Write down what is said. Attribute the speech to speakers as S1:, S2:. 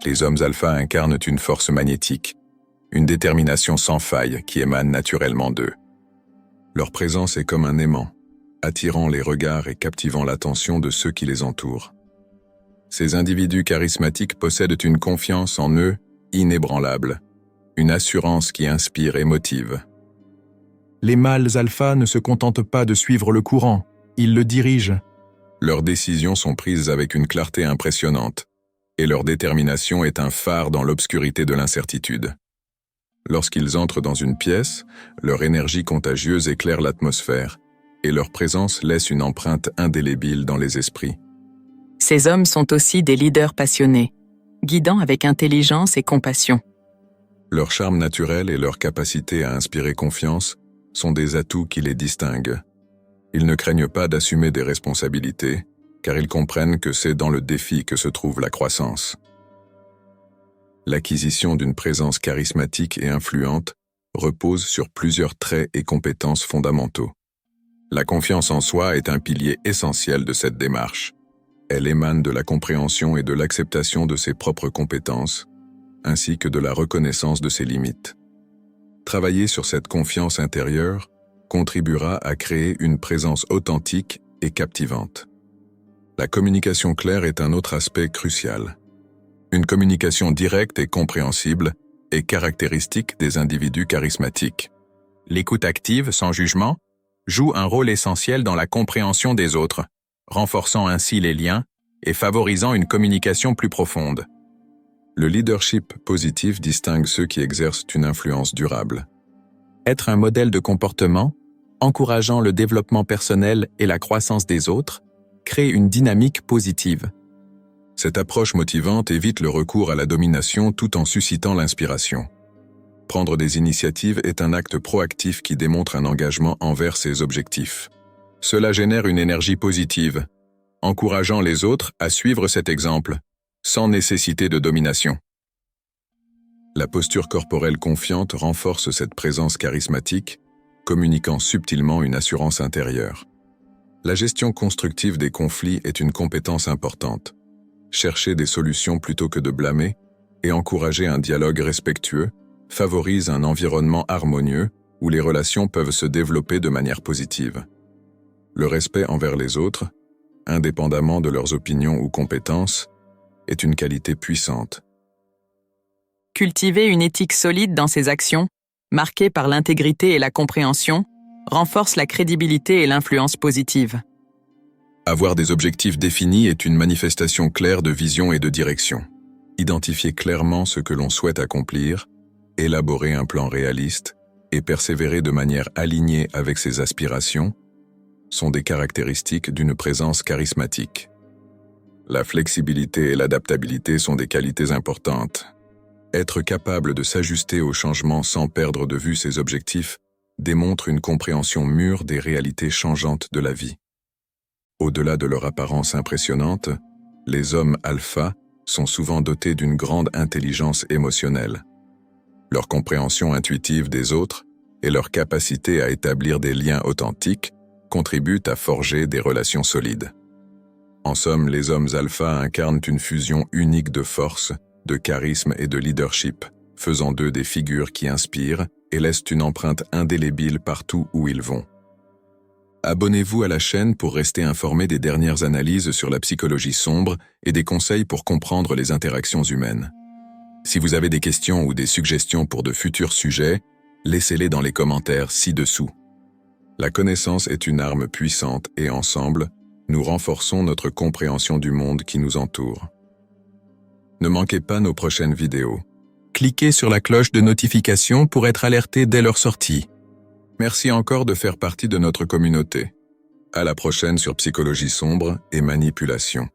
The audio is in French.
S1: Les hommes alpha incarnent une force magnétique, une détermination sans faille qui émane naturellement d'eux. Leur présence est comme un aimant, attirant les regards et captivant l'attention de ceux qui les entourent. Ces individus charismatiques possèdent une confiance en eux inébranlable, une assurance qui inspire et motive.
S2: Les mâles alpha ne se contentent pas de suivre le courant, ils le dirigent.
S1: Leurs décisions sont prises avec une clarté impressionnante, et leur détermination est un phare dans l'obscurité de l'incertitude. Lorsqu'ils entrent dans une pièce, leur énergie contagieuse éclaire l'atmosphère, et leur présence laisse une empreinte indélébile dans les esprits.
S3: Ces hommes sont aussi des leaders passionnés, guidant avec intelligence et compassion.
S1: Leur charme naturel et leur capacité à inspirer confiance sont des atouts qui les distinguent. Ils ne craignent pas d'assumer des responsabilités, car ils comprennent que c'est dans le défi que se trouve la croissance. L'acquisition d'une présence charismatique et influente repose sur plusieurs traits et compétences fondamentaux. La confiance en soi est un pilier essentiel de cette démarche. Elle émane de la compréhension et de l'acceptation de ses propres compétences, ainsi que de la reconnaissance de ses limites. Travailler sur cette confiance intérieure contribuera à créer une présence authentique et captivante. La communication claire est un autre aspect crucial. Une communication directe et compréhensible est caractéristique des individus charismatiques. L'écoute active, sans jugement, joue un rôle essentiel dans la compréhension des autres, renforçant ainsi les liens et favorisant une communication plus profonde. Le leadership positif distingue ceux qui exercent une influence durable. Être un modèle de comportement, encourageant le développement personnel et la croissance des autres, crée une dynamique positive. Cette approche motivante évite le recours à la domination tout en suscitant l'inspiration. Prendre des initiatives est un acte proactif qui démontre un engagement envers ses objectifs. Cela génère une énergie positive, encourageant les autres à suivre cet exemple, sans nécessité de domination. La posture corporelle confiante renforce cette présence charismatique, communiquant subtilement une assurance intérieure. La gestion constructive des conflits est une compétence importante. Chercher des solutions plutôt que de blâmer et encourager un dialogue respectueux favorise un environnement harmonieux où les relations peuvent se développer de manière positive. Le respect envers les autres, indépendamment de leurs opinions ou compétences, est une qualité puissante.
S3: Cultiver une éthique solide dans ses actions, marquée par l'intégrité et la compréhension, renforce la crédibilité et l'influence positive.
S1: Avoir des objectifs définis est une manifestation claire de vision et de direction. Identifier clairement ce que l'on souhaite accomplir, élaborer un plan réaliste et persévérer de manière alignée avec ses aspirations sont des caractéristiques d'une présence charismatique. La flexibilité et l'adaptabilité sont des qualités importantes. Être capable de s'ajuster aux changements sans perdre de vue ses objectifs démontre une compréhension mûre des réalités changeantes de la vie. Au-delà de leur apparence impressionnante, les hommes alpha sont souvent dotés d'une grande intelligence émotionnelle. Leur compréhension intuitive des autres et leur capacité à établir des liens authentiques contribuent à forger des relations solides. En somme, les hommes alpha incarnent une fusion unique de force, de charisme et de leadership, faisant d'eux des figures qui inspirent et laissent une empreinte indélébile partout où ils vont. Abonnez-vous à la chaîne pour rester informé des dernières analyses sur la psychologie sombre et des conseils pour comprendre les interactions humaines. Si vous avez des questions ou des suggestions pour de futurs sujets, laissez-les dans les commentaires ci-dessous. La connaissance est une arme puissante et ensemble, nous renforçons notre compréhension du monde qui nous entoure. Ne manquez pas nos prochaines vidéos. Cliquez sur la cloche de notification pour être alerté dès leur sortie. Merci encore de faire partie de notre communauté. À la prochaine sur Psychologie sombre et manipulation.